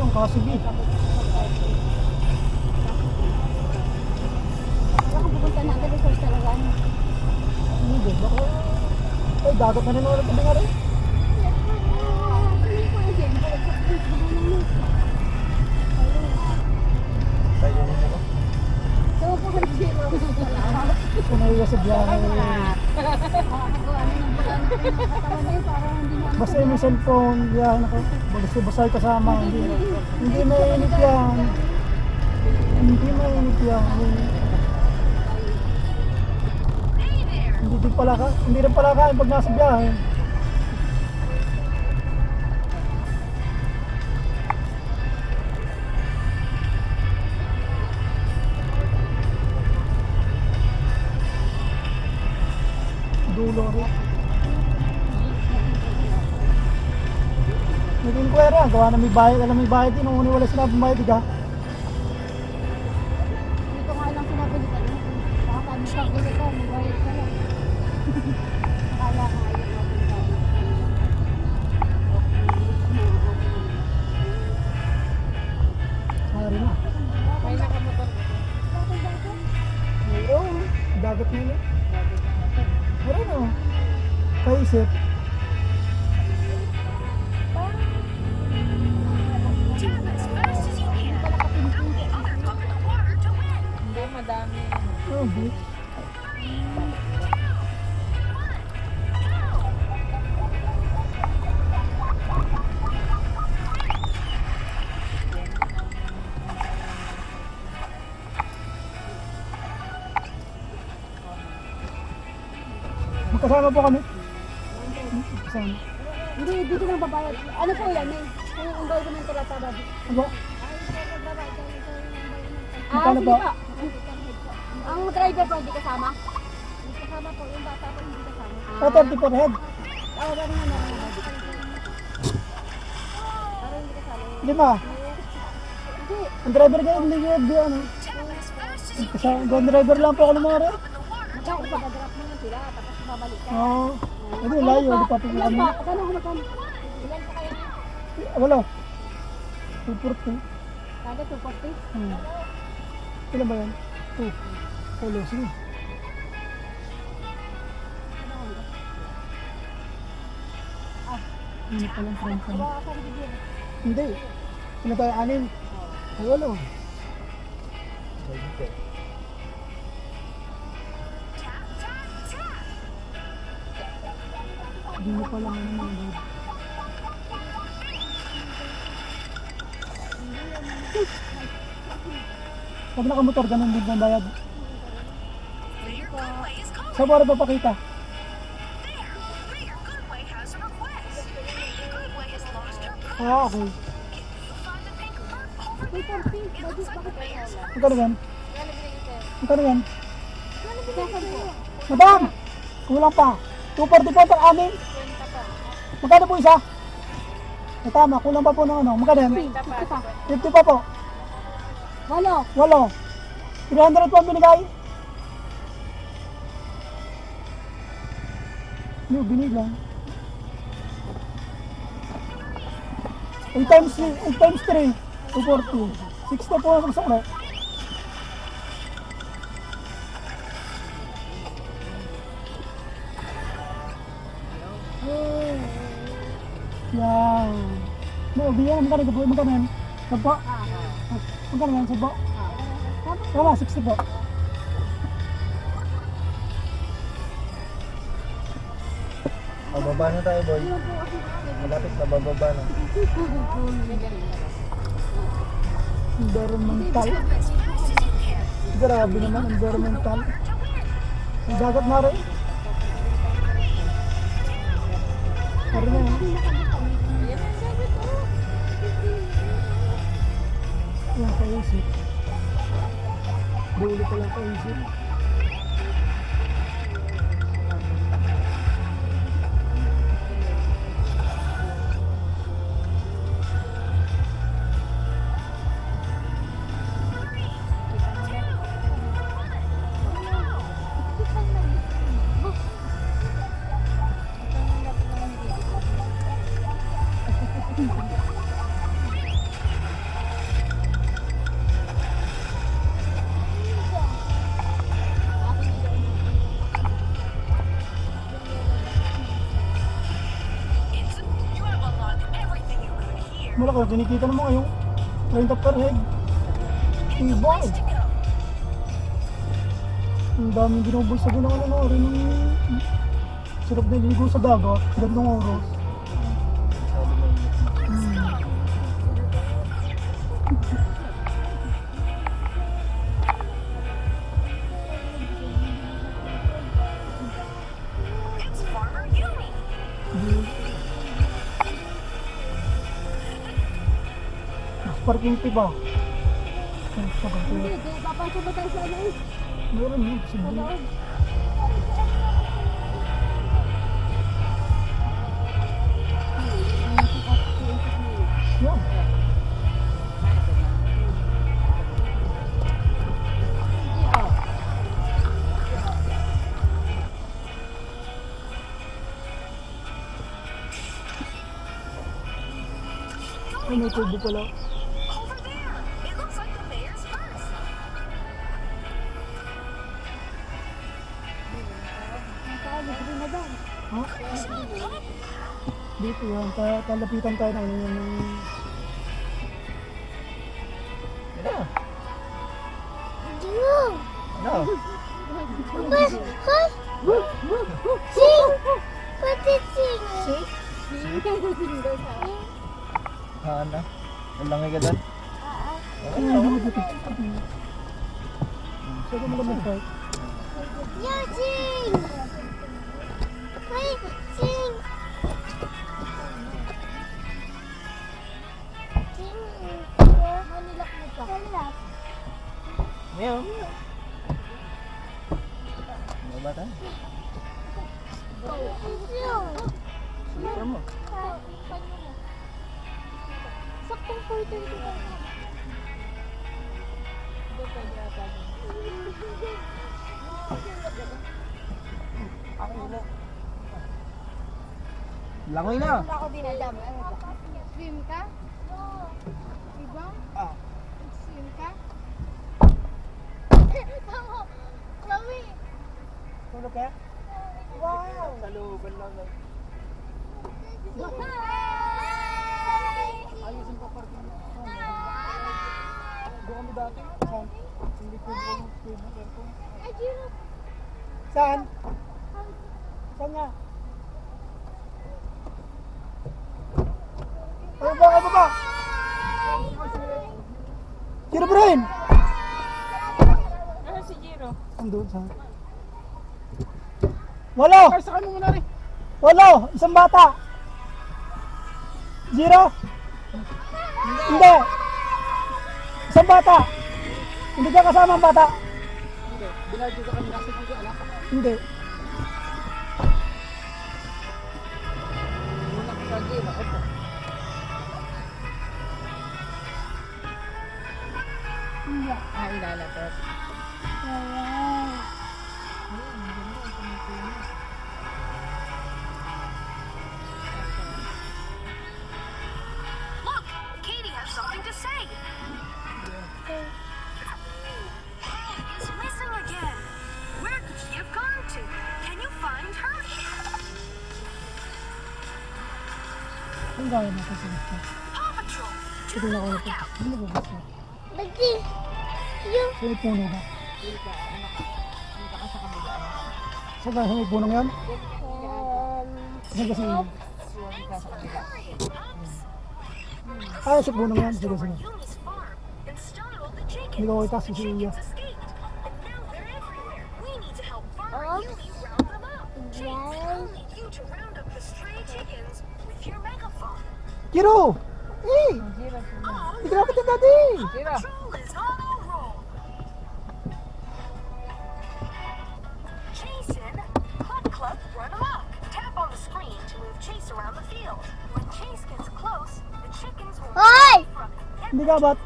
ang Kasubi. Baka pupunta na agad sa talaga. Hindi, baka... Ay, dagat na rin ulit na nga rin. Tayo mo mo. Sunay sa biyahe. Basta yung cellphone, biyahe na ko. Basay kasama. Hindi mainit yan. Hindi mainit yan. Hindi rin pala kain pag nasa biyahe. Dulo rin. Naging kwera, gawa na may bayad. Alam may bayad din, nung wala sila bayad, diga. Hindi ko nga lang sinabi ni Kalo. Baka kami pag-ulit ka, may bayad ka lang. Akala ka ayaw natin ka. Sorry na. May nakamotor ka. Oo, dagat nila. Pero no, kaisip. Hindi, madami. Oh, beach. Magkasama po kami. Magkasama. Hindi, dito nang babayad. Ano po yan eh? Ang gawin ng taratabad. Ano? Sige Magkano po? po. Ang driver po, hindi kasama? Hindi kasama po. Yung bata po, hindi kasama. Oh, 30 per head. Oo, parang ano. Parang hindi kasama. 5. Hindi. Ang driver kayo, hindi kayo di ano. Kasama, driver lang po ako ng mga rin. Magdadrop mo na sila, tapos babalik ka. Oo. Hindi, layo. Hindi pa po Ilan kami. po? Magkano ko magkano? Ilan po kayo na? Wala. 240. Kada 240? Ilan ba yan? 2. Polo, sige. Ano pa lang friend ka? Baka ka rin bigyan. Hindi. Ano tayo, 6? Ay, wala. Hindi mo pala ano mga dad. Pag nakamotor, ganun din ang bayad. Sa para papakita? Ah, okay. May 40. Bagis bakit kayo? Magkano yan? Magkano yan? Kasan po? Madam! Kulang pa. 240 po ang amin. Magkano po isa? Eh, tama, kulang pa po ng ano. Magkano yan? 50 pa po. Walo. 8. 300 po ang binigay. No, binigay. 8 times 3. 240. 60 po ang sakla. Yan. No, biyan. Magkano po? Magkano yan? Sabo? Magkano yan? Sabo? Wala, 60 po. Bababa na tayo, boy. Malapit na bababa na. Environmental. Grabe naman, environmental. Ang dagat na rin. Parang na yan. Yan, kaisip. Dulo pa lang kaisip. Malaki, kinikita naman kayo. 30 per head. Ibay. Ang daming binubulsa ko ng ano rin. Sarap na ligo sa dagat. Gandong oras. Mas parking fee ba? Ay, sabi ko. Hindi, papasok ba tayo sa ano eh? Meron yun. Sa Sige. loob. Yan. Ay, may tubo pala. Over there! It looks like the mayor's purse. Nakaalis rin na doon. Ha? Dito yan. Talapitan tayo ng ano yung... Ano? Ano? Nalangi ka doon? Ay, hindi mo dito. Saan mo naman tayo? Meow. Ano ba tayo? Super mo. Saktong 4:30 ka na. Langoy na. Wala ako dinadam. Swim ka? Diba? Swim ka? Tama! Chloe! Tulog kaya? Wow! Saluban lang. Ayusin pa parking. Doon kami dati. Saan? Hindi ko po. Ay, Gino! Saan? Saan nga? Ay, baba! Jiro Brian! Ano si Jiro? Andun sa... Walo! Ay, sakay mo muna rin. Walo! Isang bata! Zero? Hindi! Isang bata! Hindi ka kasama ang bata? Hindi, binadyo ka kami kasi hindi alam. Hindi. Muna ko lagi, opo. Ah, ilalapot. Look! Katie has something to say. Hey, is missing again. Where could she have gone to? Can you find her? Ang gaya mo kasi gusto. Paw Patrol! Ito na ako ito. Ano ba gusto? Bagdi! Yung... Sa may puno ba? Hindi ka sa kabila. Saan ka? Sa may punong yan? Saan ka sa inyo? Hindi ka sa kabila. Ah, sa punong yan. Sige, sige. Yumi's farm and startled the chickens. Hindi ko kita si Silvia. Escaped, and now they're everywhere. We need to help Farmer Yumi round them up. Chase, I'll need you to round up the stray chickens with your megaphone. Kiro! Eh! Jiro, Hindi ka kita dati! Jiro. Patrol is on a roll. Jason, Cluck, run amok. Tap on the screen to move Chase around the field. When Chase gets close, the chickens will Hoy! run from it. Hindi ka ba't?